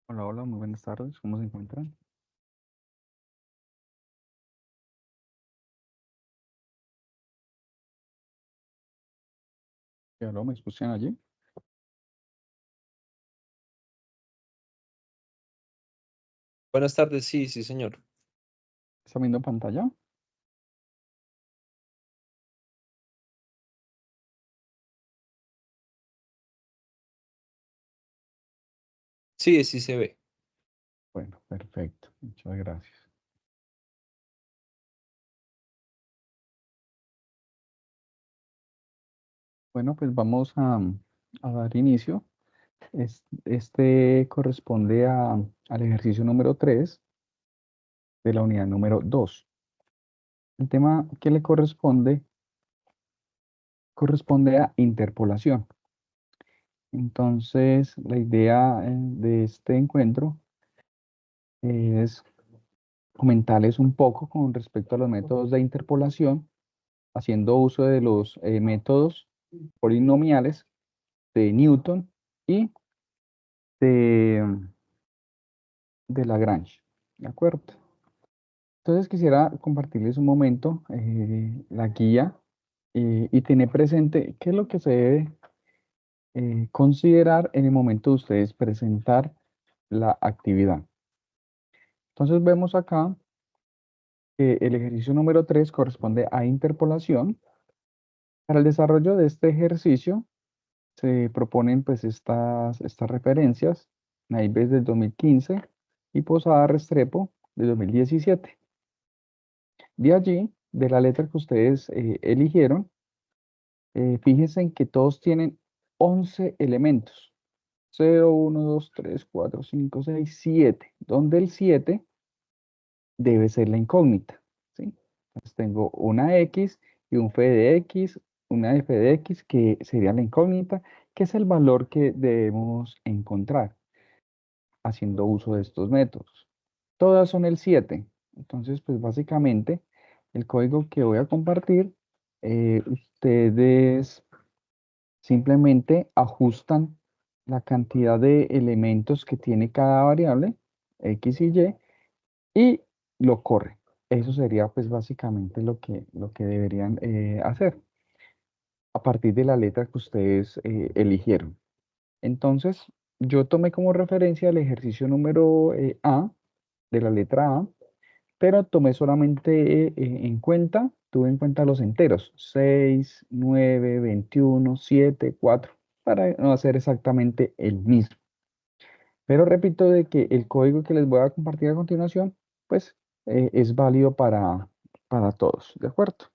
Hola, hola, muy buenas tardes. ¿Cómo se encuentran? ¿Qué aló? ¿Me escuchan allí? Buenas tardes, sí, sí, señor. ¿Está viendo pantalla? Sí, sí se ve. Bueno, perfecto. Muchas gracias. Bueno, pues vamos a dar inicio. Este corresponde al ejercicio número 3 de la unidad número 2. El tema que le corresponde a interpolación. Entonces, la idea de este encuentro es comentarles un poco con respecto a los métodos de interpolación haciendo uso de los métodos polinomiales de Newton y de, de Lagrange. ¿De acuerdo? Entonces quisiera compartirles un momento la guía y tener presente qué es lo que se debe considerar en el momento de ustedes presentar la actividad. Entonces vemos acá que el ejercicio número 3 corresponde a interpolación. Para el desarrollo de este ejercicio se proponen pues estas referencias, Naives del 2015 y Posada Restrepo del 2017. De allí, de la letra que ustedes eligieron, fíjense en que todos tienen 11 elementos. 0, 1, 2, 3, 4, 5, 6, 7, donde el 7 debe ser la incógnita, ¿sí? Entonces tengo una X y un F de X, una F de X que sería la incógnita, que es el valor que debemos encontrar haciendo uso de estos métodos. Todas son el 7. Entonces, pues básicamente el código que voy a compartir, ustedes simplemente ajustan la cantidad de elementos que tiene cada variable, X y lo corren. Eso sería pues básicamente lo que deberían hacer a partir de la letra que ustedes eligieron. Entonces, yo tomé como referencia el ejercicio número A, de la letra A, pero tomé solamente tuve en cuenta los enteros, 6, 9, 21, 7, 4, para no hacer exactamente el mismo. Pero repito de que el código que les voy a compartir a continuación, pues es válido para todos, ¿de acuerdo?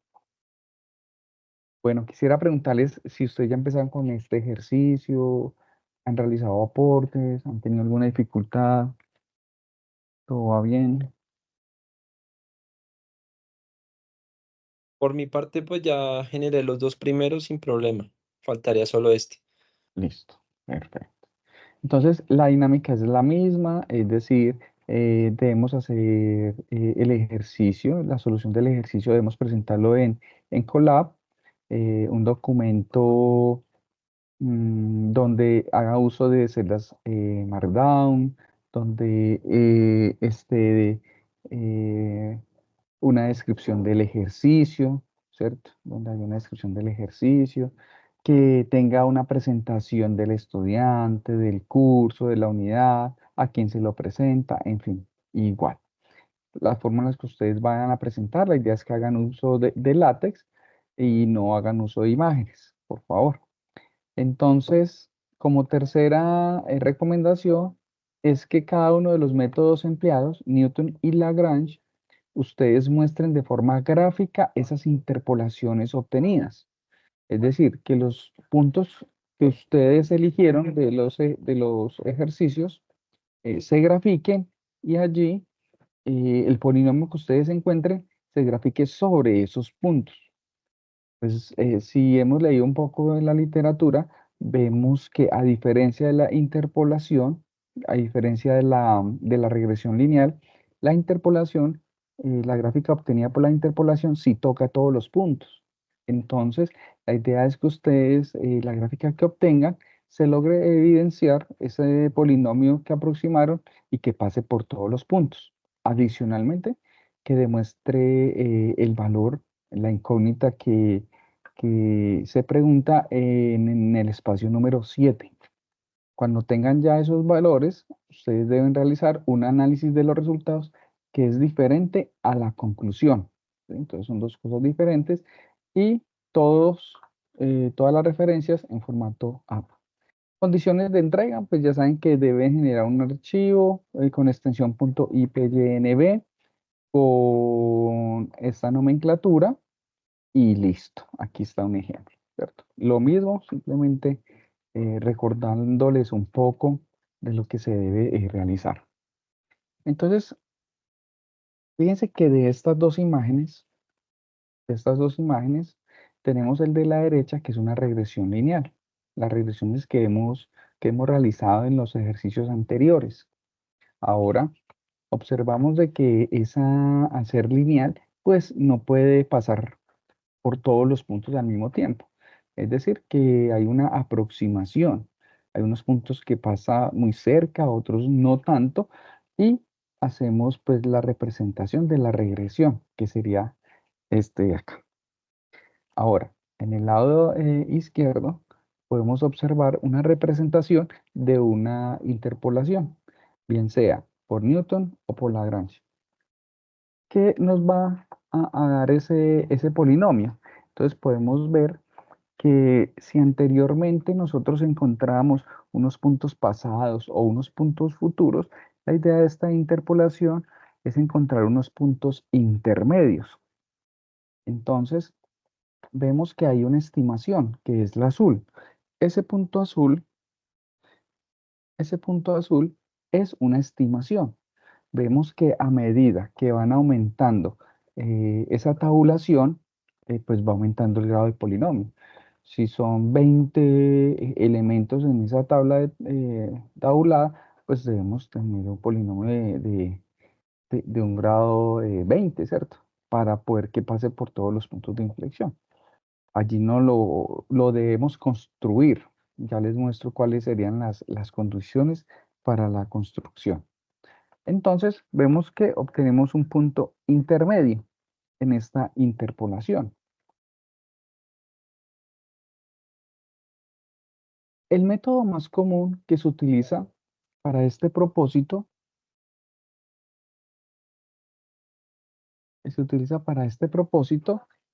Bueno, quisiera preguntarles si ustedes ya empezaron con este ejercicio, han realizado aportes, han tenido alguna dificultad, todo va bien, Por mi parte, pues ya generé los dos primeros sin problema. Faltaría solo este. listo, perfecto. Entonces, la dinámica es la misma, es decir, debemos hacer el ejercicio, la solución del ejercicio debemos presentarlo en Colab, un documento donde haga uso de celdas Markdown, donde esté una descripción del ejercicio, ¿cierto? Donde hay una descripción del ejercicio, que tenga una presentación del estudiante, del curso, de la unidad, a quien se lo presenta, en fin, igual. Las fórmulas que ustedes vayan a presentar, la idea es que hagan uso de látex y no hagan uso de imágenes, por favor. Entonces, como tercera recomendación, es que cada uno de los métodos empleados, Newton y Lagrange, ustedes muestren de forma gráfica esas interpolaciones obtenidas. Es decir, que los puntos que ustedes eligieron de los ejercicios se grafiquen y allí el polinomio que ustedes encuentren se grafique sobre esos puntos. Pues si hemos leído un poco de la literatura, vemos que a diferencia de la interpolación, a diferencia de la regresión lineal, la interpolación, la gráfica obtenida por la interpolación, sí toca todos los puntos. Entonces, la idea es que ustedes, la gráfica que obtengan, se logre evidenciar ese polinomio que aproximaron y que pase por todos los puntos. Adicionalmente, que demuestre el valor, la incógnita que se pregunta en el espacio número 7. Cuando tengan ya esos valores, ustedes deben realizar un análisis de los resultados que es diferente a la conclusión. ¿Sí? Entonces son dos cosas diferentes y todas las referencias en formato APA. Condiciones de entrega, pues ya saben que deben generar un archivo con extensión .ipynb con esta nomenclatura y listo. Aquí está un ejemplo, ¿cierto? Lo mismo, simplemente recordándoles un poco de lo que se debe realizar. Entonces, fíjense que de estas dos imágenes, tenemos el de la derecha, que es una regresión lineal. Las regresiones que hemos realizado en los ejercicios anteriores. Ahora, observamos de que al ser lineal, pues no puede pasar por todos los puntos al mismo tiempo. Es decir, que hay una aproximación. Hay unos puntos que pasa muy cerca, otros no tanto, y hacemos pues la representación de la regresión, que sería este de acá. Ahora, en el lado izquierdo podemos observar una representación de una interpolación, bien sea por Newton o por Lagrange, que nos va a dar ese polinomio. Entonces podemos ver que si anteriormente nosotros encontramos unos puntos pasados o unos puntos futuros, la idea de esta interpolación es encontrar unos puntos intermedios. Entonces, vemos que hay una estimación, que es la azul. Ese punto azul, ese punto azul es una estimación. Vemos que a medida que van aumentando esa tabulación, pues va aumentando el grado de polinomio. Si son 20 elementos en esa tabla tabulada, pues debemos tener un polinomio de un grado 20, ¿cierto? Para poder que pase por todos los puntos de inflexión. Allí no lo debemos construir. Ya les muestro cuáles serían las condiciones para la construcción. Entonces, vemos que obtenemos un punto intermedio en esta interpolación. El método más común que se utiliza para este propósito,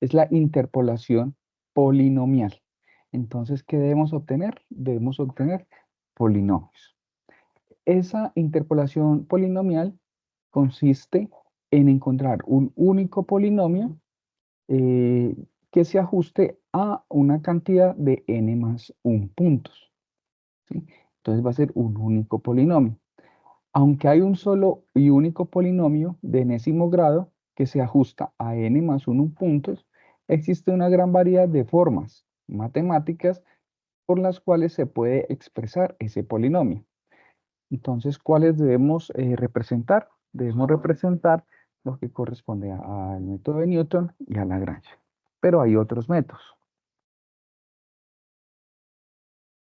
es la interpolación polinomial. Entonces, ¿qué debemos obtener? Debemos obtener polinomios. Esa interpolación polinomial consiste en encontrar un único polinomio eh, que se ajuste a una cantidad de n más 1 puntos. ¿Sí? Entonces va a ser un único polinomio. Aunque hay un solo y único polinomio de enésimo grado que se ajusta a n más 1 puntos, existe una gran variedad de formas matemáticas por las cuales se puede expresar ese polinomio. Entonces, ¿cuáles debemos representar? Debemos representar lo que corresponde al método de Newton y a Lagrange. Pero hay otros métodos.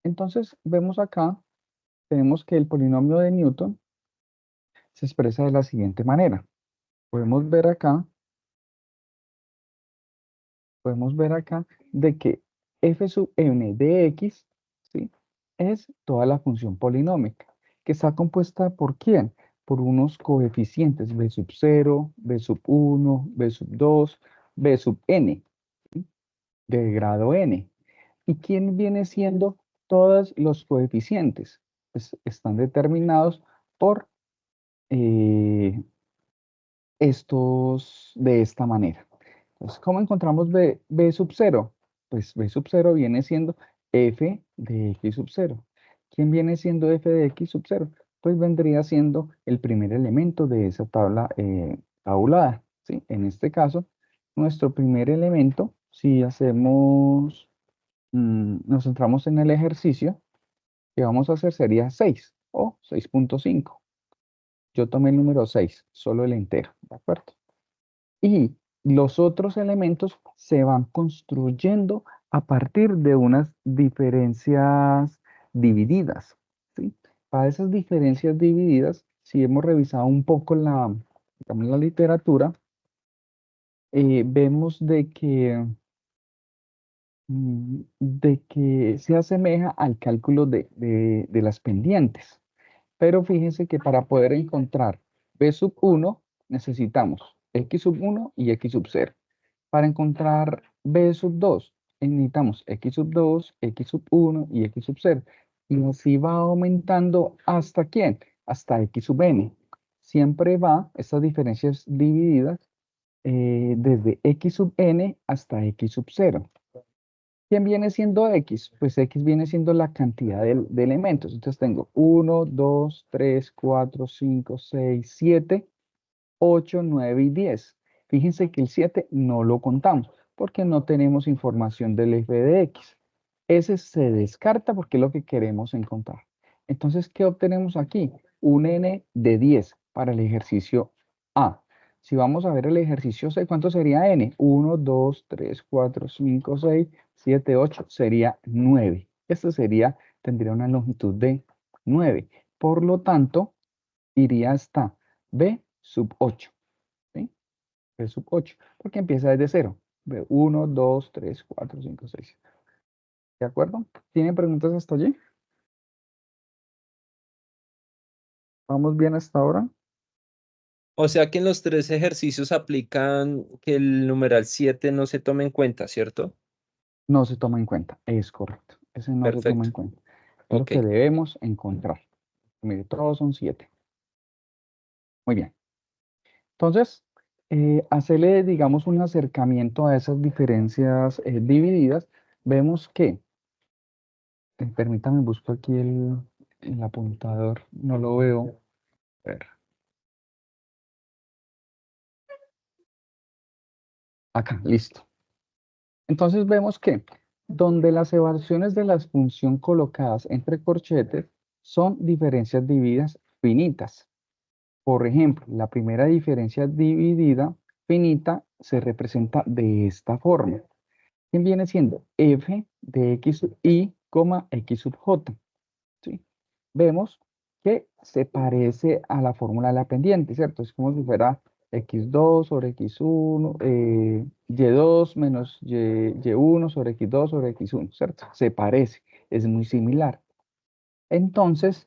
Entonces, vemos acá, tenemos que el polinomio de Newton se expresa de la siguiente manera. Podemos ver acá, de que f sub n de x, ¿sí?, es toda la función polinómica, que está compuesta ¿por quién? Por unos coeficientes b sub 0, b sub 1, b sub 2, b sub n, ¿sí?, de grado n. ¿Y quién viene siendo todos los coeficientes? Pues están determinados por estos de esta manera. Entonces, ¿cómo encontramos b sub 0? Pues b sub 0 viene siendo f de x sub 0. ¿Quién viene siendo f de x sub 0? Pues vendría siendo el primer elemento de esa tabla tabulada, ¿sí? En este caso, nuestro primer elemento, si nos centramos en el ejercicio, que vamos a hacer sería 6 o 6.5. Yo tomé el número 6, solo el entero, ¿de acuerdo? Y los otros elementos se van construyendo a partir de unas diferencias divididas, ¿sí? Para esas diferencias divididas, si hemos revisado un poco digamos, la literatura, vemos de que se asemeja al cálculo de las pendientes. Pero fíjense que para poder encontrar b sub 1 necesitamos x sub 1 y x sub 0. Para encontrar b sub 2 necesitamos x sub 2, x sub 1 y x sub 0. Y así va aumentando ¿hasta quién? Hasta x sub n. Siempre va, estas diferencias divididas, desde x sub n hasta x sub 0. ¿Quién viene siendo X? Pues X viene siendo la cantidad de elementos. Entonces tengo 1, 2, 3, 4, 5, 6, 7, 8, 9 y 10. Fíjense que el 7 no lo contamos porque no tenemos información del f de X. Ese se descarta porque es lo que queremos encontrar. Entonces, ¿qué obtenemos aquí? Un n de 10 para el ejercicio A. Si vamos a ver el ejercicio C, ¿cuánto sería n? 1, 2, 3, 4, 5, 6, 7, 8. Sería 9. Este tendría una longitud de 9. Por lo tanto, iría hasta B sub 8. ¿Sí? B sub 8. Porque empieza desde 0. B 1, 2, 3, 4, 5, 6. ¿De acuerdo? ¿Tienen preguntas hasta allí? ¿Vamos bien hasta ahora? O sea que en los tres ejercicios aplican que el numeral 7 no se tome en cuenta, ¿cierto? No se toma en cuenta. Es correcto. Ese no se toma Perfecto. en cuenta. Es lo Ok. que debemos encontrar. Mire, todos son 7. Muy bien. Entonces, hacerle, digamos, un acercamiento a esas diferencias divididas, vemos que, permítame, busco aquí el apuntador, no lo veo. A ver, acá, listo. Entonces vemos que donde las evaluaciones de la función colocadas entre corchetes son diferencias divididas finitas. Por ejemplo, la primera diferencia dividida finita se representa de esta forma. ¿Quién viene siendo? F de x sub i, x sub j. ¿Sí? Vemos que se parece a la fórmula de la pendiente, ¿cierto? Es como si fuera x2 sobre x1, y2 menos y1 sobre x2 sobre x1, ¿cierto? Se parece, es muy similar. Entonces,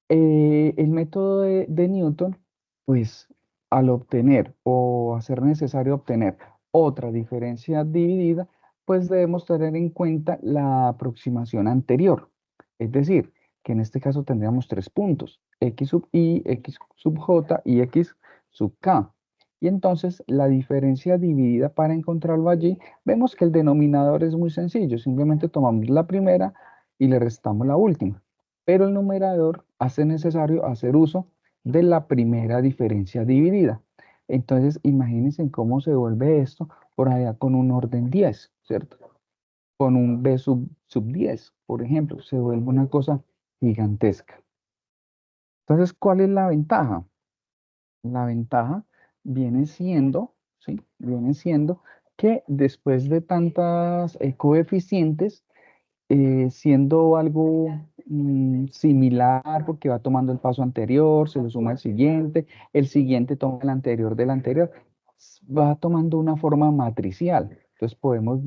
el método de Newton, pues al obtener o hacer necesario obtener otra diferencia dividida, pues debemos tener en cuenta la aproximación anterior. Es decir, que en este caso tendríamos tres puntos, x sub i, x sub j y x sub k. Y entonces la diferencia dividida para encontrarlo allí, vemos que el denominador es muy sencillo, simplemente tomamos la primera y le restamos la última, pero el numerador hace necesario hacer uso de la primera diferencia dividida. Entonces, imagínense cómo se vuelve esto por allá con un orden 10, ¿cierto? Con un b sub 10, por ejemplo, se vuelve una cosa gigantesca. Entonces, ¿cuál es la ventaja? La ventaja viene siendo, ¿sí? Viene siendo que después de tantas coeficientes, siendo algo similar porque va tomando el paso anterior, se lo suma el siguiente toma el anterior del anterior, va tomando una forma matricial. Entonces podemos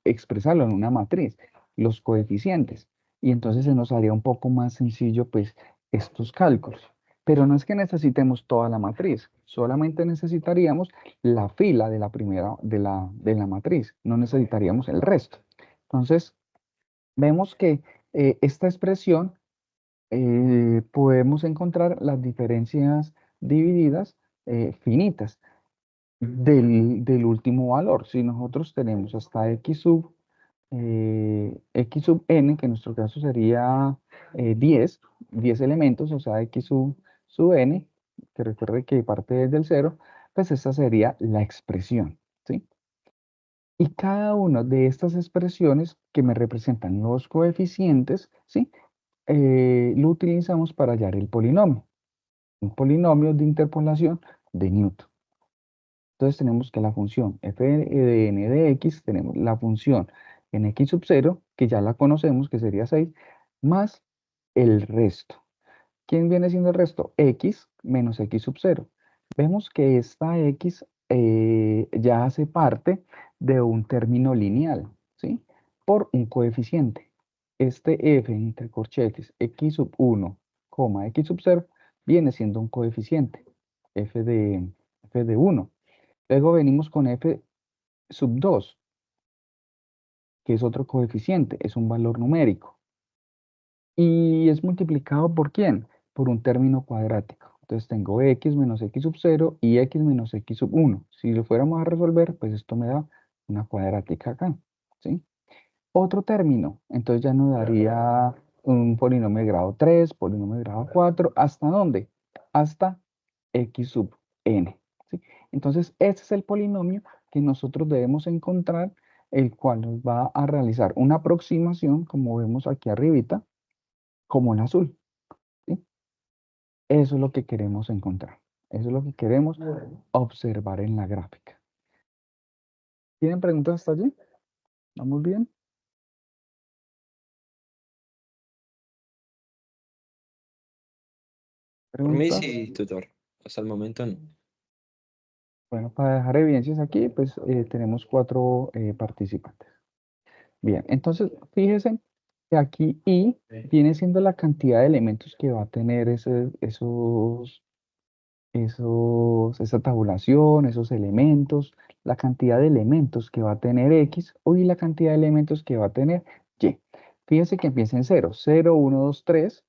expresarlo en una matriz, los coeficientes, y entonces se nos haría un poco más sencillo pues estos cálculos. Pero no es que necesitemos toda la matriz, solamente necesitaríamos la fila de la primera de la matriz, no necesitaríamos el resto. Entonces, vemos que esta expresión podemos encontrar las diferencias divididas finitas del último valor. Si nosotros tenemos hasta x sub n, que en nuestro caso sería 10 elementos, o sea, sub n, que recuerde que parte desde el cero, pues esta sería la expresión, ¿sí? Y cada una de estas expresiones que me representan los coeficientes, ¿sí? Lo utilizamos para hallar el polinomio, un polinomio de interpolación de Newton. Entonces tenemos que la función f de n de x, tenemos la función en x sub 0, que ya la conocemos, que sería 6, más el resto. ¿Quién viene siendo el resto? X menos X sub 0. Vemos que esta X ya hace parte de un término lineal, ¿sí? Por un coeficiente. Este F entre corchetes X sub 1, X sub 0 viene siendo un coeficiente, F de 1. Luego venimos con F sub 2, que es otro coeficiente, es un valor numérico. Y es multiplicado ¿por quién? Por un término cuadrático. Entonces tengo x menos x sub 0 y x menos x sub 1. Si lo fuéramos a resolver, pues esto me da una cuadrática acá, ¿sí? Otro término, entonces ya nos daría un polinomio de grado 3, polinomio de grado 4, ¿hasta dónde? Hasta x sub n, ¿sí? Entonces ese es el polinomio que nosotros debemos encontrar, el cual nos va a realizar una aproximación, como vemos aquí arribita, como en azul, ¿sí? Eso es lo que queremos encontrar. Eso es lo que queremos observar en la gráfica. ¿Tienen preguntas hasta allí? ¿Vamos bien? Por mí ¿Preguntas? sí, tutor. Hasta el momento no. Bueno, para dejar evidencias aquí, pues tenemos 4 participantes. Bien, entonces fíjense que aquí I viene siendo la cantidad de elementos que va a tener esa tabulación, esos elementos, la cantidad de elementos que va a tener X y la cantidad de elementos que va a tener Y. Fíjense que empieza en 0, 0, 1, 2, 3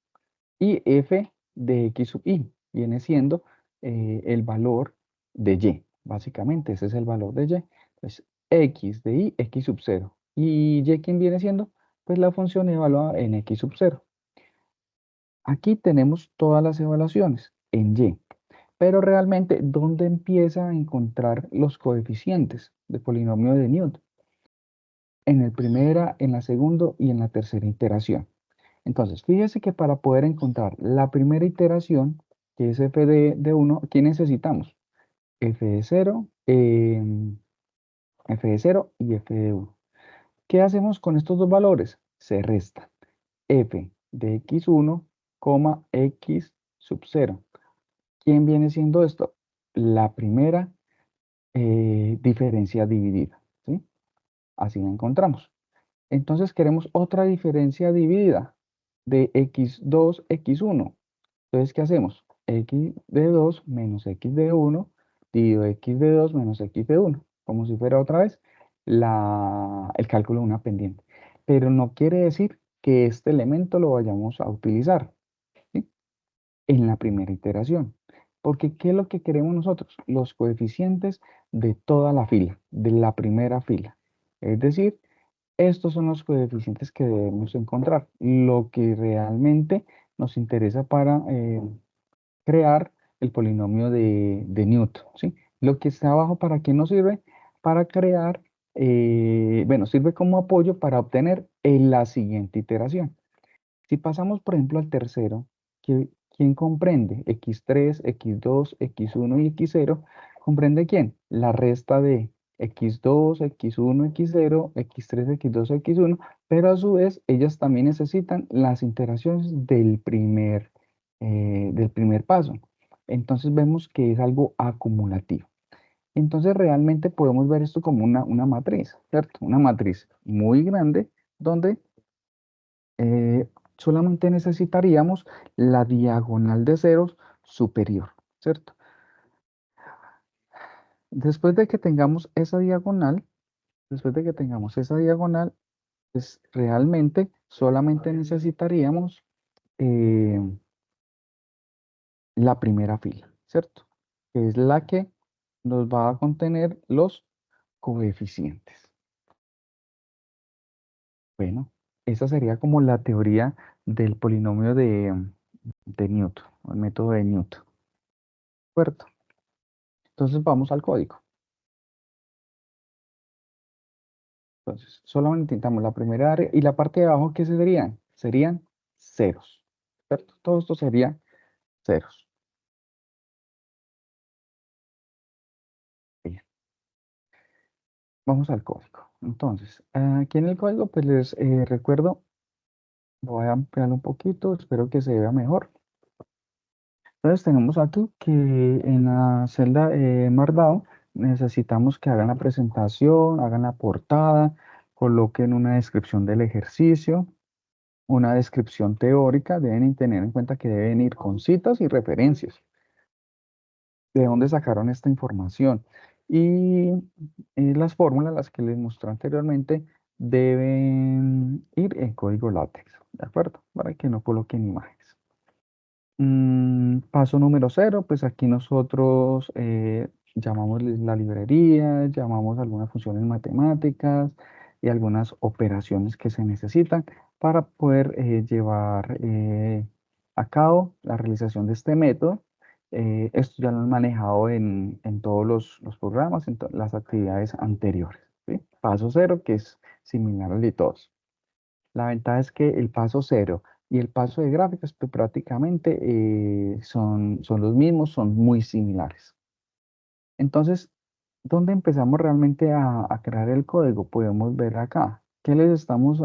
y F de X sub Y viene siendo el valor de Y. Básicamente ese es el valor de Y. Pues X de Y, X sub 0. ¿Y Y quién viene siendo? Pues la función evaluada en X sub 0. Aquí tenemos todas las evaluaciones en Y. Pero realmente, ¿dónde empieza a encontrar los coeficientes de polinomio de Newton? En la primera, en la segunda y en la tercera iteración. Entonces, fíjese que para poder encontrar la primera iteración, que es f de 1, ¿qué necesitamos? F de 0, f de 0 y f de 1. ¿Qué hacemos con estos dos valores? Se restan f de x1, x sub 0. ¿Quién viene siendo esto? La primera diferencia dividida, ¿sí? Así la encontramos. Entonces queremos otra diferencia dividida de x2, x1. Entonces, ¿qué hacemos? X de 2 menos x de 1 dividido x de 2 menos x de 1, como si fuera otra vez el cálculo de una pendiente. Pero no quiere decir que este elemento lo vayamos a utilizar, ¿sí? En la primera iteración. Porque, ¿qué es lo que queremos nosotros? Los coeficientes de toda la fila, de la primera fila. Es decir, estos son los coeficientes que debemos encontrar. Lo que realmente nos interesa para crear el polinomio de Newton, ¿sí? Lo que está abajo, ¿para qué nos sirve? Para crear, bueno, sirve como apoyo para obtener en la siguiente iteración. Si pasamos, por ejemplo, al tercero, ¿quién comprende? X3, X2, X1 y X0. ¿Comprende quién? La resta de X2, X1, X0, X3, X2, X1, pero a su vez ellas también necesitan las iteraciones del primer paso. Entonces vemos que es algo acumulativo. Entonces realmente podemos ver esto como una matriz, ¿cierto? Una matriz muy grande donde eh, solamente necesitaríamos la diagonal de ceros superior, ¿cierto? Después de que tengamos esa diagonal, después de que tengamos esa diagonal, pues realmente solamente necesitaríamos eh, la primera fila, ¿cierto? Que es la que nos va a contener los coeficientes. Bueno, esa sería como la teoría del polinomio de Newton, o el método de Newton, ¿cierto? Entonces vamos al código. Entonces, solamente necesitamos la primera área y la parte de abajo, ¿qué serían? Serían ceros, ¿cierto? Todo esto sería ceros. Bien, vamos al código. Entonces, aquí en el código, pues les recuerdo Voy a ampliarlo un poquito, espero que se vea mejor. Entonces tenemos aquí que en la celda Markdown necesitamos que hagan la presentación, hagan la portada, coloquen una descripción del ejercicio, una descripción teórica, deben tener en cuenta que deben ir con citas y referencias, de dónde sacaron esta información. Y las fórmulas, las que les mostré anteriormente, deben ir en código látex, ¿de acuerdo? Para que no coloquen imágenes. Paso número cero, pues aquí nosotros llamamos la librería, llamamos algunas funciones matemáticas y algunas operaciones que se necesitan para poder llevar a cabo la realización de este método. Esto ya lo han manejado en todos los programas, en las actividades anteriores, ¿sí? Paso cero, que es similar al de todos. La ventaja es que el paso cero y el paso de gráficas pues, prácticamente son los mismos, son muy similares. Entonces, ¿dónde empezamos realmente a crear el código? Podemos ver acá. ¿Qué les estamos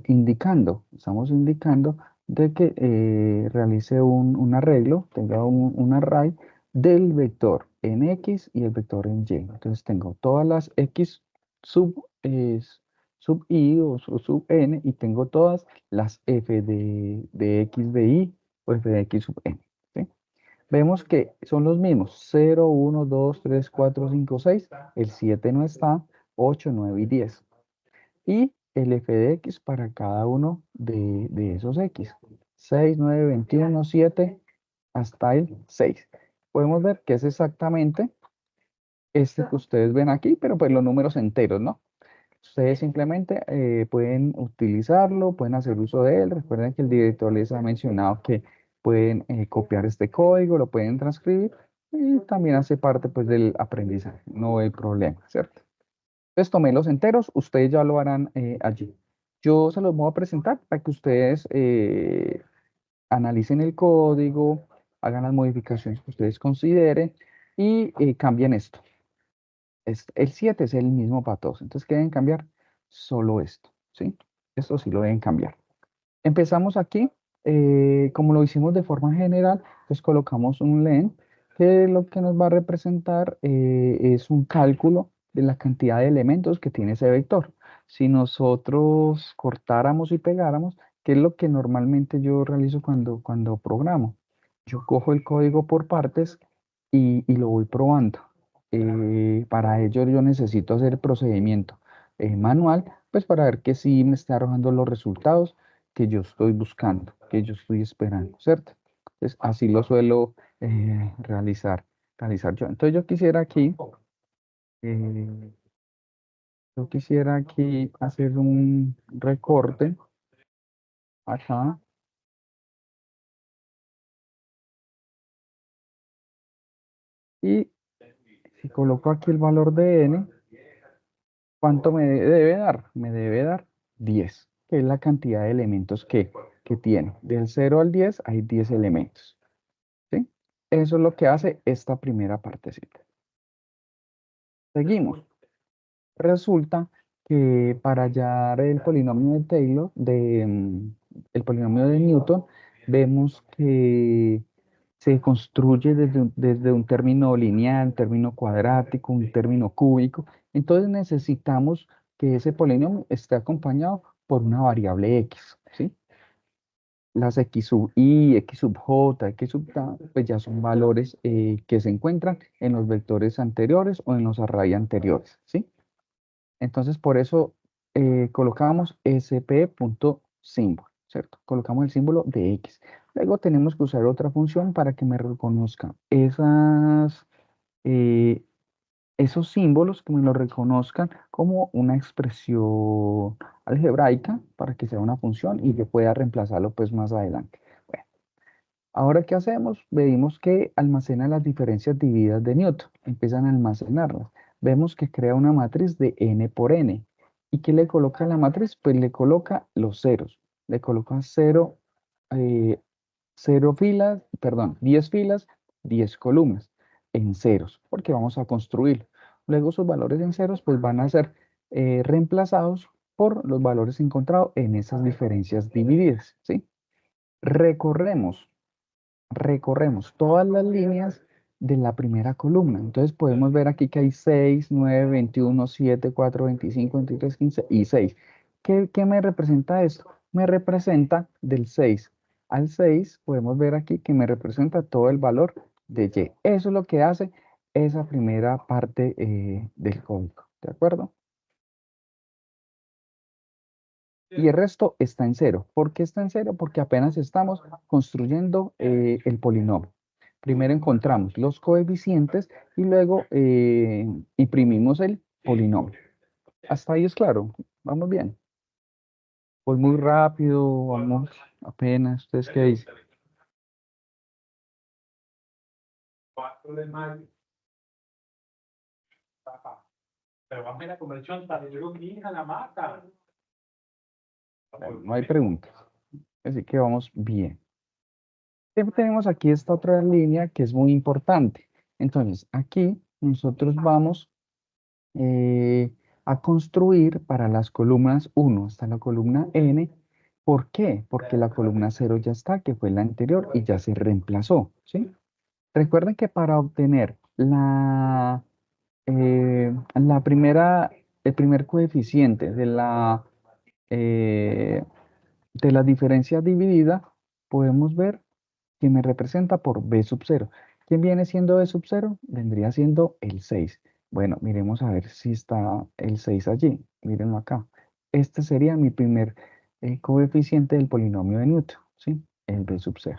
indicando? Estamos indicando de que realice un arreglo, tenga un array del vector en X y el vector en Y. Entonces tengo todas las X sub I o sub N y tengo todas las F de X de Y o F de X sub N. ¿Sí? Vemos que son los mismos, 0, 1, 2, 3, 4, 5, 6, el 7 no está, 8, 9 y 10 y el f de x para cada uno de esos x. 6, 9, 21, 7, hasta el 6. Podemos ver que es exactamente este que ustedes ven aquí, pero pues los números enteros, ¿no? Ustedes simplemente pueden utilizarlo, pueden hacer uso de él. Recuerden que el director les ha mencionado que pueden copiar este código, lo pueden transcribir y también hace parte pues del aprendizaje, no hay problema, ¿cierto? Entonces tomé los enteros, ustedes ya lo harán allí. Yo se los voy a presentar para que ustedes analicen el código, hagan las modificaciones que ustedes consideren y cambien esto. El 7 es el mismo para todos, entonces ¿qué deben cambiar? Solo esto, ¿sí? Esto sí lo deben cambiar. Empezamos aquí, como lo hicimos de forma general, pues colocamos un len que lo que nos va a representar es un cálculo de la cantidad de elementos que tiene ese vector. Si nosotros cortáramos y pegáramos, ¿qué es lo que normalmente yo realizo cuando programo? Yo cojo el código por partes y lo voy probando. Para ello yo necesito hacer el procedimiento manual, pues para ver que sí me está arrojando los resultados que yo estoy buscando, que yo estoy esperando, ¿cierto? Entonces, así lo suelo realizar yo. Entonces, eh, yo quisiera aquí hacer un recorte acá y si coloco aquí el valor de n, ¿cuánto me debe dar? Me debe dar 10, que es la cantidad de elementos que tiene. Del 0 al 10 hay 10 elementos, ¿sí? Eso es lo que hace esta primera partecita. Seguimos. Resulta que para hallar el polinomio de Taylor, el polinomio de Newton, vemos que se construye desde un término lineal, término cuadrático, un término cúbico. Entonces necesitamos que ese polinomio esté acompañado por una variable x, ¿sí? Las x sub i, x sub j, x sub k, pues ya son valores que se encuentran en los vectores anteriores o en los array anteriores, ¿sí? Entonces, por eso colocamos sp.symbol, ¿cierto? Colocamos el símbolo de X. Luego tenemos que usar otra función para que me reconozca eh, esos símbolos, que me los reconozcan como una expresión algebraica para que sea una función y yo pueda reemplazarlo pues más adelante. Bueno, ahora, ¿qué hacemos? Vemos que almacena las diferencias divididas de Newton. Empiezan a almacenarlas. Vemos que crea una matriz de n por n. ¿Y qué le coloca a la matriz? Pues le coloca los ceros. Le coloca 0 filas, perdón, 10 filas, 10 columnas en ceros, porque vamos a construir. Luego sus valores en ceros pues van a ser reemplazados por los valores encontrados en esas diferencias divididas, ¿sí? Recorremos todas las líneas de la primera columna. Entonces podemos ver aquí que hay 6, 9, 21, 7, 4, 25, 23, 15 y 6. ¿Qué me representa esto? Me representa del 6 al 6, podemos ver aquí que me representa todo el valor de Y. Eso es lo que hace esa primera parte del código, ¿de acuerdo? Y el resto está en cero. ¿Por qué está en cero? Porque apenas estamos construyendo el polinomio. Primero encontramos los coeficientes y luego imprimimos el polinomio. Hasta ahí es claro. Vamos bien. Pues muy rápido, vamos apenas. ¿Ustedes qué dicen? Bueno, no hay preguntas. Así que vamos bien. Tenemos aquí esta otra línea que es muy importante. Entonces, aquí nosotros vamos a construir para las columnas 1 hasta la columna n. ¿Por qué? Porque la columna 0 ya está, que fue la anterior y ya se reemplazó, ¿sí? Recuerden que para obtener la primera, el primer coeficiente eh, de la diferencia dividida, podemos ver que me representa por b sub 0. ¿Quién viene siendo b sub 0? Vendría siendo el 6. Bueno, miremos a ver si está el 6 allí. Mírenlo acá. Este sería mi primer coeficiente del polinomio de Newton, ¿sí? El b sub 0.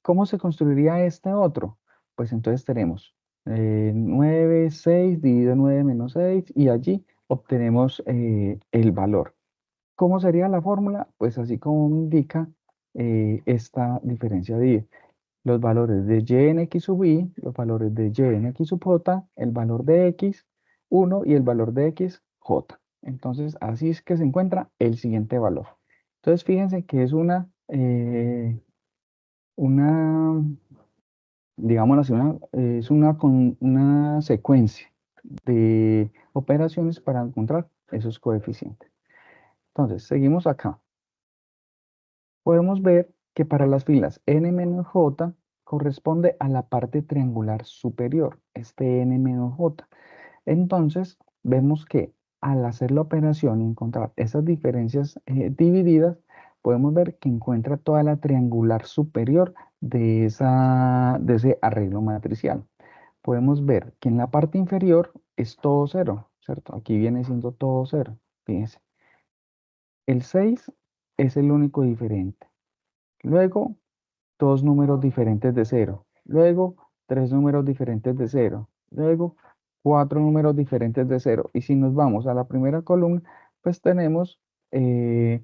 ¿Cómo se construiría este otro? Pues entonces tenemos 9, 6 dividido 9 menos 6 y allí obtenemos el valor. ¿Cómo sería la fórmula? Pues así como indica esta diferencia de los valores de y en x sub i, los valores de y en x sub j, el valor de x, 1 y el valor de x, j. Entonces, así es que se encuentra el siguiente valor. Entonces, fíjense que es una digámoslo así, es una secuencia de operaciones para encontrar esos coeficientes. Entonces, seguimos acá. Podemos ver que para las filas n menos j corresponde a la parte triangular superior, este n menos j. Entonces, vemos que al hacer la operación y encontrar esas diferencias divididas, podemos ver que encuentra toda la triangular superior de ese arreglo matricial. Podemos ver que en la parte inferior es todo cero, ¿cierto? Aquí viene siendo todo cero. Fíjense. El 6 es el único diferente. Luego, dos números diferentes de cero. Luego, tres números diferentes de cero. Luego, cuatro números diferentes de cero. Y si nos vamos a la primera columna, pues tenemos eh,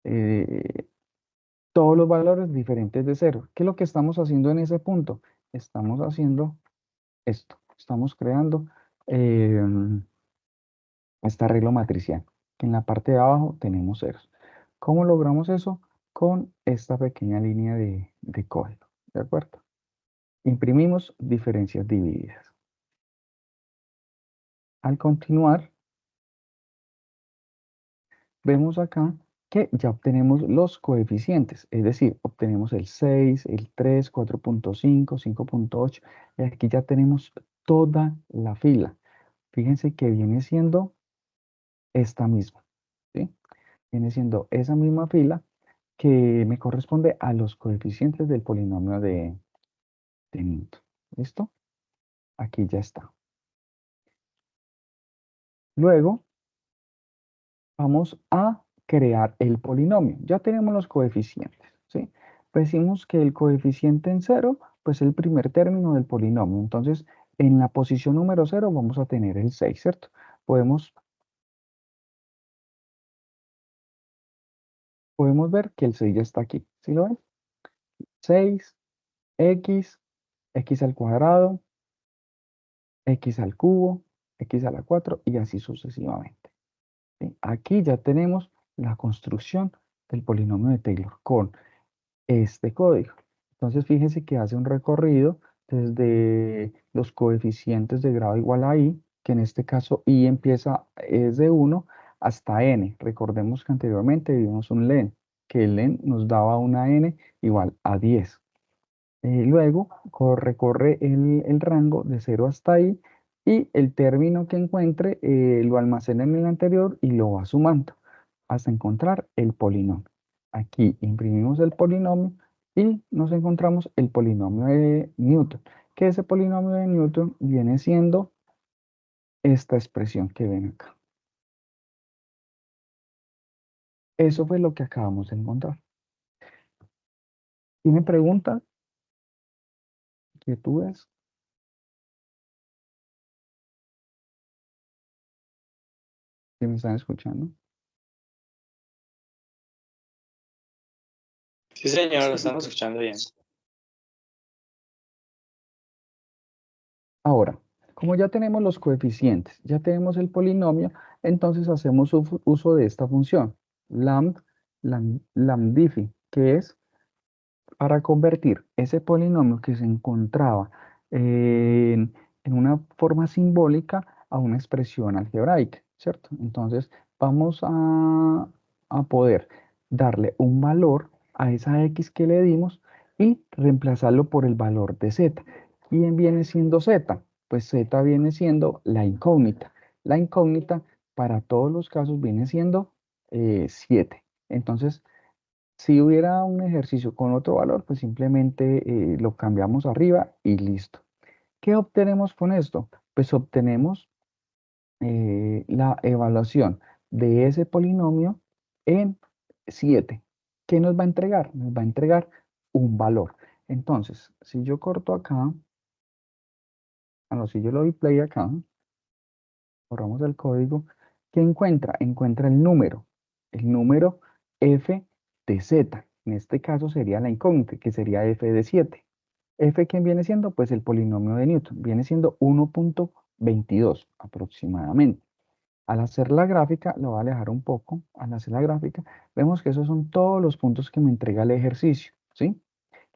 eh, todos los valores diferentes de cero. ¿Qué es lo que estamos haciendo en ese punto? Estamos haciendo esto. Estamos creando este arreglo matricial, que en la parte de abajo tenemos ceros. ¿Cómo logramos eso? Con esta pequeña línea de código. ¿De acuerdo? Imprimimos diferencias divididas. Al continuar, vemos acá que ya obtenemos los coeficientes, es decir, obtenemos el 6, el 3, 4.5, 5.8, y aquí ya tenemos toda la fila. Fíjense que viene siendo esta misma, ¿sí? Viene siendo esa misma fila que me corresponde a los coeficientes del polinomio de Newton. ¿Listo? Aquí ya está. Luego, vamos a crear el polinomio. Ya tenemos los coeficientes, ¿sí? Decimos que el coeficiente en cero, pues el primer término del polinomio. Entonces, en la posición número 0 vamos a tener el 6, ¿cierto? Podemos ver que el 6 ya está aquí. ¿Sí lo ven? 6, x, x al cuadrado, x al cubo, x a la 4 y así sucesivamente. ¿Sí? Aquí ya tenemos la construcción del polinomio de Taylor con este código. Entonces, fíjense que hace un recorrido desde los coeficientes de grado igual a i, que en este caso i empieza es de 1, hasta n. Recordemos que anteriormente vimos un len, que el len nos daba una n igual a 10. Luego recorre el rango de 0 hasta ahí y el término que encuentre lo almacena en el anterior y lo va sumando hasta encontrar el polinomio. Aquí imprimimos el polinomio y nos encontramos el polinomio de Newton, que ese polinomio de Newton viene siendo esta expresión que ven acá. Eso fue lo que acabamos de encontrar. ¿Tiene preguntas? ¿Inquietudes? ¿Sí me están escuchando? Sí, señor, lo estamos escuchando bien. Ahora, como ya tenemos los coeficientes, ya tenemos el polinomio, entonces hacemos uso de esta función, lambdifi, que es para convertir ese polinomio que se encontraba en una forma simbólica a una expresión algebraica, ¿cierto? Entonces vamos a poder darle un valor a esa x que le dimos y reemplazarlo por el valor de z. ¿Quién viene siendo z? Pues z viene siendo la incógnita. La incógnita para todos los casos viene siendo 7. Entonces, si hubiera un ejercicio con otro valor, pues simplemente lo cambiamos arriba y listo. ¿Qué obtenemos con esto? Pues obtenemos la evaluación de ese polinomio en 7. ¿Qué nos va a entregar? Nos va a entregar un valor. Entonces, si yo corto acá, si yo le doy play acá, borramos el código, ¿qué encuentra? Encuentra el número f de z. En este caso sería la incógnita, que sería f de 7. F, ¿quién viene siendo? Pues el polinomio de Newton. Viene siendo 1.22 aproximadamente. Al hacer la gráfica, lo voy a alejar un poco. Al hacer la gráfica, vemos que esos son todos los puntos que me entrega el ejercicio, ¿sí?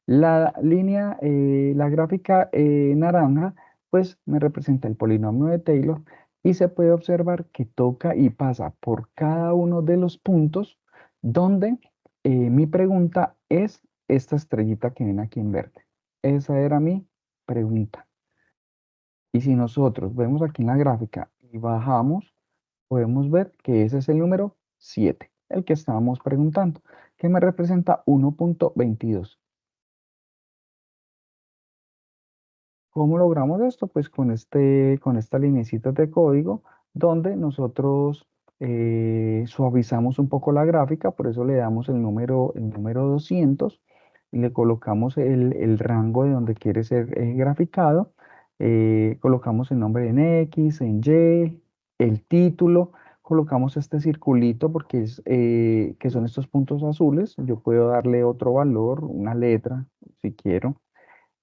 La línea, la gráfica naranja, pues me representa el polinomio de Taylor y se puede observar que toca y pasa por cada uno de los puntos donde mi pregunta es esta estrellita que ven aquí en verde. Esa era mi pregunta. Y si nosotros vemos aquí en la gráfica y bajamos, podemos ver que ese es el número 7, el que estábamos preguntando, que me representa 1.22. ¿Cómo logramos esto? Pues con esta linecita de código donde nosotros suavizamos un poco la gráfica, por eso le damos el número 200 y le colocamos el rango de donde quiere ser graficado, colocamos el nombre en X, en Y, el título, colocamos este circulito porque que son estos puntos azules, yo puedo darle otro valor, una letra, si quiero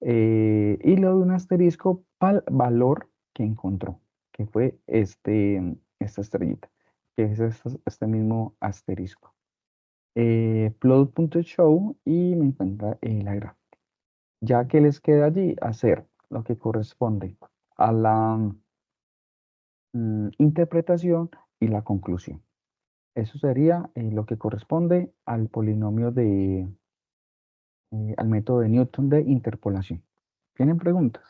y le doy un asterisco al valor que encontró, que fue esta estrellita, que es este mismo asterisco. Plot.show y me encuentra la gráfica. Ya que les queda allí hacer lo que corresponde a la interpretación y la conclusión. Eso sería lo que corresponde al polinomio al método de Newton de interpolación. ¿Tienen preguntas?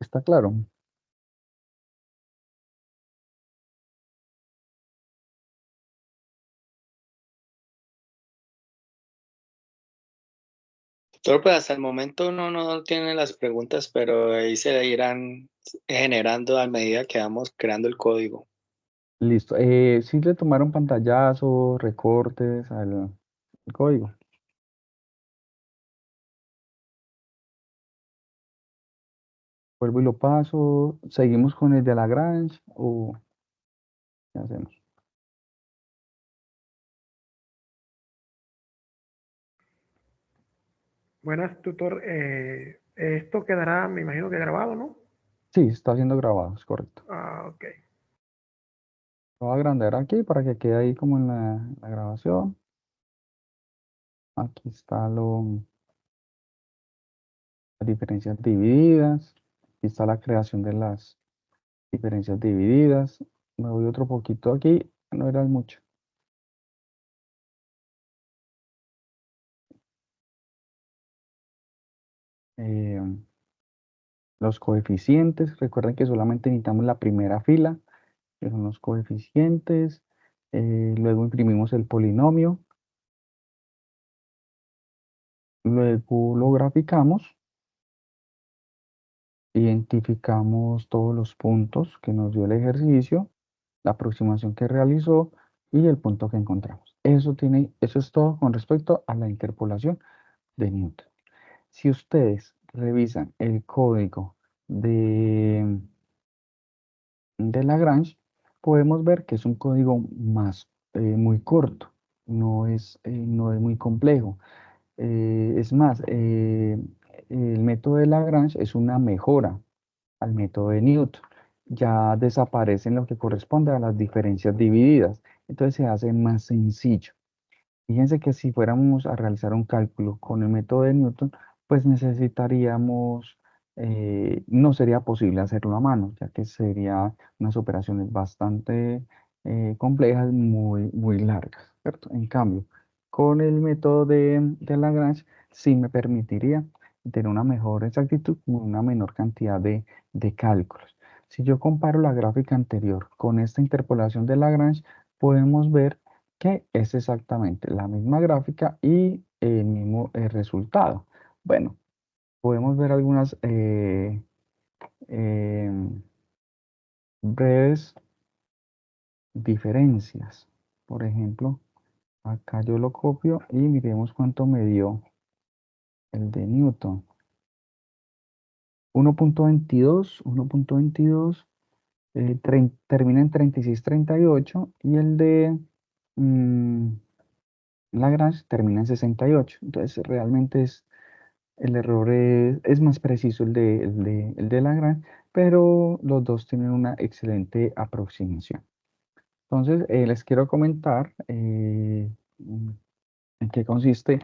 ¿Está claro? Doctor, pues hasta el momento uno no tiene las preguntas, pero ahí se irán generando a medida que vamos creando el código. Listo. Sí le tomaron pantallazos, recortes al código. Vuelvo y lo paso. ¿Seguimos con el de Lagrange o qué hacemos? Buenas, tutor. Esto quedará, me imagino que grabado, ¿no? Sí, está siendo grabado, es correcto. Ah, ok. Lo voy a agrandar aquí para que quede ahí como en la grabación. Aquí está las diferencias divididas. Aquí está la creación de las diferencias divididas. Me voy otro poquito aquí, no era mucho. Eh, los coeficientes, recuerden que solamente necesitamos la primera fila, que son los coeficientes. Luego imprimimos el polinomio, luego lo graficamos, identificamos todos los puntos que nos dio el ejercicio, la aproximación que realizó y el punto que encontramos. Eso es todo con respecto a la interpolación de Newton. Si ustedes revisan el código de Lagrange, podemos ver que es un código muy corto, no es muy complejo. Es más, el método de Lagrange es una mejora al método de Newton. Ya desaparecen lo que corresponde a las diferencias divididas, entonces se hace más sencillo. Fíjense que si fuéramos a realizar un cálculo con el método de Newton, pues necesitaríamos, no sería posible hacerlo a mano, ya que serían unas operaciones bastante complejas, muy largas, ¿cierto? En cambio, con el método de Lagrange, sí me permitiría tener una mejor exactitud con una menor cantidad de cálculos. Si yo comparo la gráfica anterior con esta interpolación de Lagrange, podemos ver que es exactamente la misma gráfica y el mismo resultado. Bueno, podemos ver algunas breves diferencias. Por ejemplo, acá yo lo copio y miremos cuánto me dio el de Newton. 1.22, termina en 36,38 y el de mm, Lagrange termina en 68. Entonces realmente el error es más preciso el de Lagrange, pero los dos tienen una excelente aproximación. Entonces, les quiero comentar en qué consiste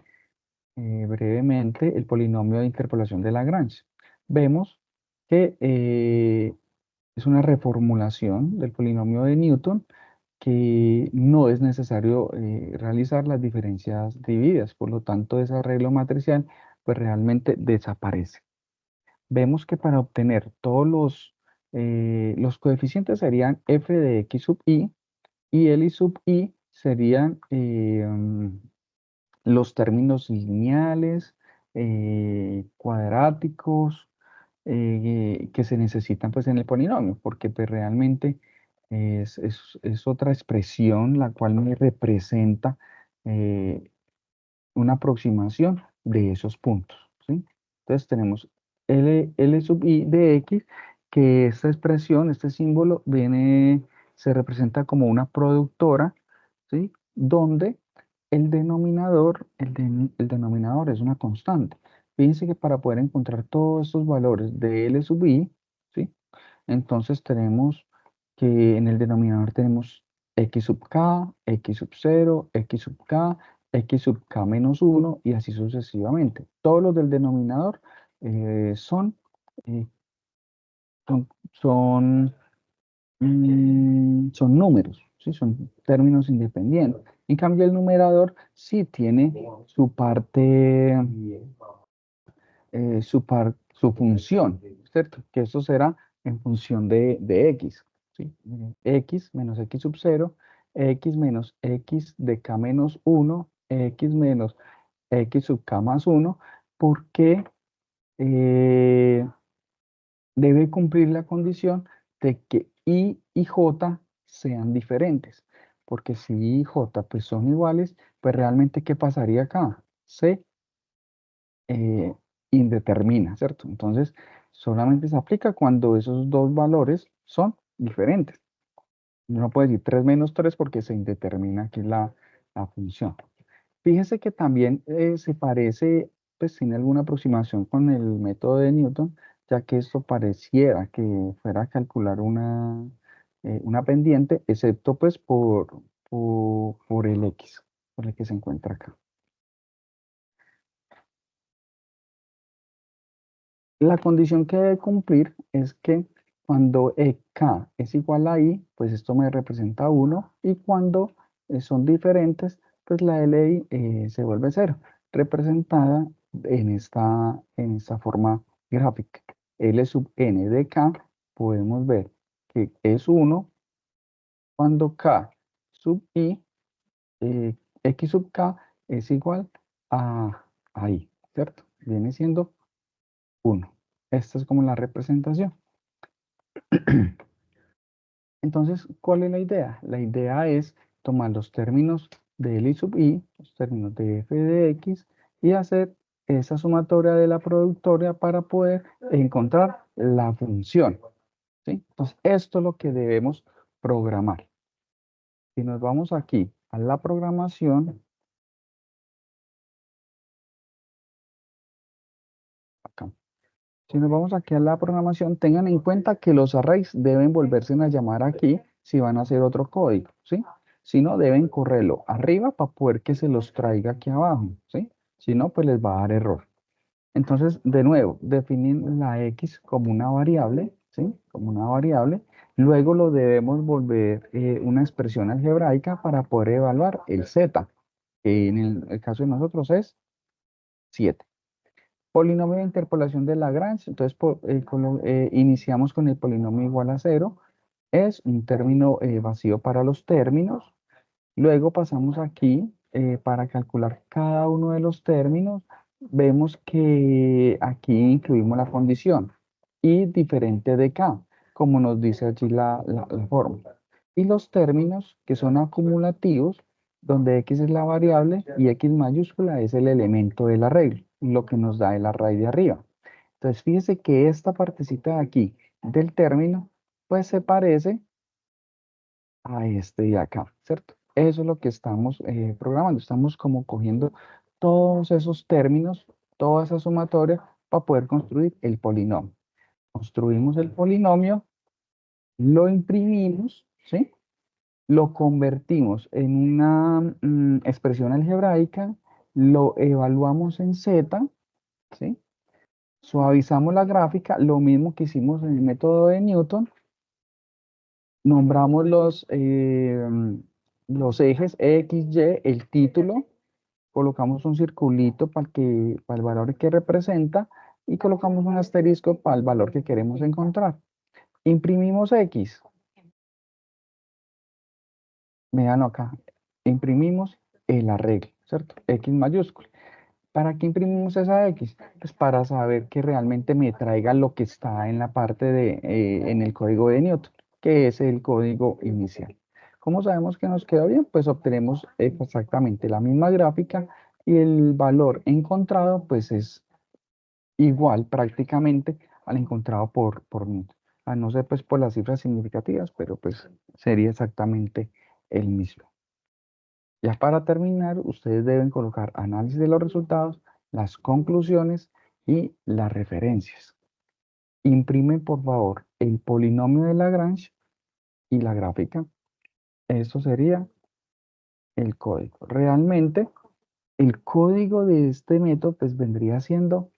brevemente el polinomio de interpolación de Lagrange. Vemos que es una reformulación del polinomio de Newton, que no es necesario realizar las diferencias divididas, por lo tanto ese arreglo matricial pues realmente desaparece. Vemos que para obtener todos los coeficientes serían f de x sub i y L sub i serían los términos lineales, cuadráticos, que se necesitan pues en el polinomio, porque pues realmente es otra expresión la cual me representa eh, una aproximación de esos puntos, ¿sí? Entonces tenemos L sub i de x, que esta expresión, este símbolo, se representa como una productora, ¿sí? Donde el denominador es una constante. Fíjense que para poder encontrar todos estos valores de L sub i, ¿sí? Entonces tenemos que en el denominador tenemos x sub k, x sub 0, x sub k, x sub k menos 1 y así sucesivamente. Todos los del denominador eh, son, eh, son, son, son números, ¿sí? Son términos independientes. En cambio, el numerador sí tiene su función, ¿cierto? Que eso será en función de x, ¿sí? Miren, x menos x sub 0, x menos x de k menos 1, x menos x sub k más 1, porque eh, debe cumplir la condición de que i y j sean diferentes. Porque si i y j pues, son iguales, pues realmente, ¿qué pasaría acá? Se eh, indetermina, ¿cierto? Entonces, solamente se aplica cuando esos dos valores son diferentes. No puede decir 3 menos 3 porque se indetermina aquí la función. Fíjense que también se parece, pues tiene alguna aproximación con el método de Newton, ya que esto pareciera que fuera a calcular una pendiente, excepto pues por el X, por el que se encuentra acá. La condición que debe cumplir es que cuando EK es igual a I, pues esto me representa 1, y cuando son diferentes, pues la LI se vuelve 0, representada en esta forma gráfica. L sub n de K, podemos ver que es 1 cuando K sub I, X sub K es igual a I, ¿cierto? Viene siendo 1. Esta es como la representación. Entonces, ¿cuál es la idea? La idea es tomar los términos de L sub I, los términos de f de x, y hacer esa sumatoria de la productoria para poder encontrar la función, ¿sí? Entonces, esto es lo que debemos programar. Si nos vamos aquí a la programación, acá. Si nos vamos aquí a la programación, tengan en cuenta que los arrays deben volverse a llamar aquí si van a hacer otro código, ¿sí? Si no, deben correrlo arriba para poder que se los traiga aquí abajo, ¿sí? Si no, pues les va a dar error. Entonces, de nuevo, definen la x como una variable, ¿sí? Como una variable. Luego lo debemos volver una expresión algebraica para poder evaluar el z, que en el caso de nosotros es 7. Polinomio de interpolación de Lagrange, entonces iniciamos con el polinomio igual a 0, es un término vacío para los términos. Luego pasamos aquí para calcular cada uno de los términos, vemos que aquí incluimos la condición y diferente de k, como nos dice allí la fórmula. Y los términos que son acumulativos, donde x es la variable y x mayúscula es el elemento del arreglo, lo que nos da el array de arriba. Entonces fíjese que esta partecita de aquí del término, pues se parece a este de acá, ¿cierto? Eso es lo que estamos programando. Estamos como cogiendo todos esos términos, toda esa sumatoria para poder construir el polinomio. Construimos el polinomio, lo imprimimos, ¿sí? Lo convertimos en una expresión algebraica, lo evaluamos en Z, ¿sí? Suavizamos la gráfica, lo mismo que hicimos en el método de Newton. Nombramos los ejes X, Y, el título, colocamos un circulito para el valor que representa y colocamos un asterisco para el valor que queremos encontrar. Imprimimos X. Vean acá. Imprimimos el arreglo, ¿cierto? X mayúscula. ¿Para qué imprimimos esa X? Pues para saber que realmente me traiga lo que está en la parte en el código de Newton, que es el código inicial. ¿Cómo sabemos que nos queda bien? Pues obtenemos exactamente la misma gráfica y el valor encontrado pues es igual prácticamente al encontrado por Newton. A no ser pues por las cifras significativas, pero pues sería exactamente el mismo. Ya para terminar, ustedes deben colocar análisis de los resultados, las conclusiones y las referencias. Imprimen, por favor, el polinomio de Lagrange y la gráfica. Eso sería el código. Realmente, el código de este método pues vendría siendo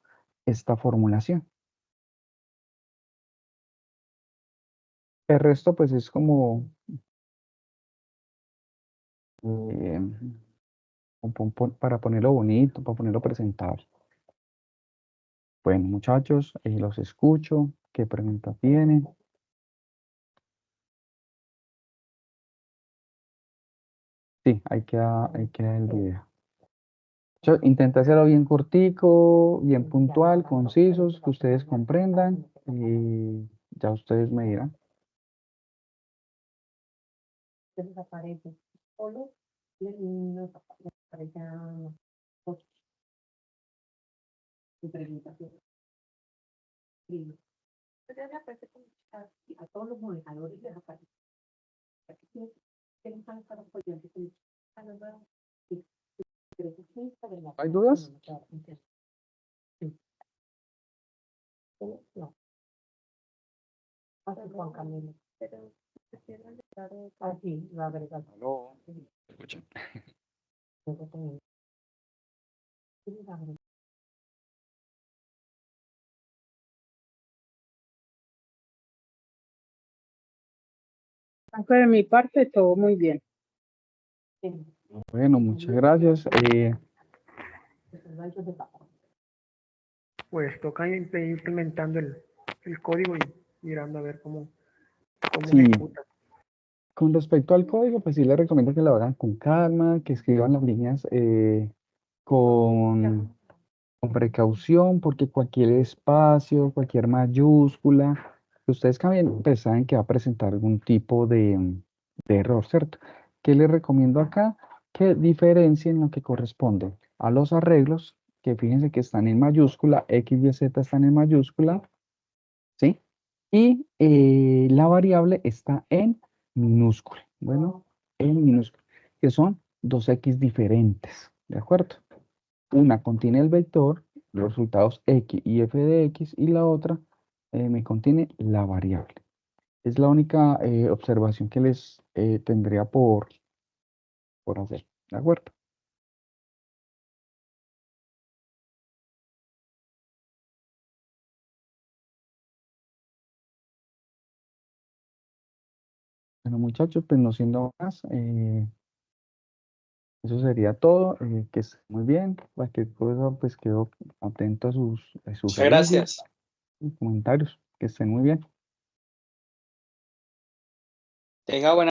esta formulación. El resto pues es como eh, para ponerlo bonito, para ponerlo presentable. Bueno, muchachos, los escucho. ¿Qué preguntas tienen? Sí, ahí queda el video. Yo intenté hacerlo bien cortico, bien puntual, concisos, que ustedes comprendan y ya ustedes me dirán. Desaparece. Solo nos aparece su pregunta. A todos los manejadores les aparece. ¿Hay dudas? No. Juan Camilo. Así, la verdad. Aló. Escuchen. Sí, la verdad. Aunque de mi parte todo muy bien. Bueno, muchas gracias. Pues toca ir implementando el código y mirando a ver cómo Sí, ejecuta. con respecto al código, pues sí les recomiendo que lo hagan con calma, que escriban las líneas con precaución, porque cualquier espacio, cualquier mayúscula que ustedes cambien, pues saben que va a presentar algún tipo de error, ¿cierto? ¿Qué les recomiendo acá? Que diferencien lo que corresponde a los arreglos, que fíjense que están en mayúscula, X y Z están en mayúscula, ¿sí? Y la variable está en minúscula. Bueno, en minúscula, que son dos X diferentes, ¿de acuerdo? Una contiene el vector, los resultados X y F de X, y la otra me contiene la variable. Es la única observación que les tendría por hacer, ¿de acuerdo? Bueno, muchachos, pues no siendo más, eso sería todo. Que estén muy bien. Cualquier cosa, pues quedo atento a sus Muchas sugerencias gracias. y comentarios. Que estén muy bien. Tenga buena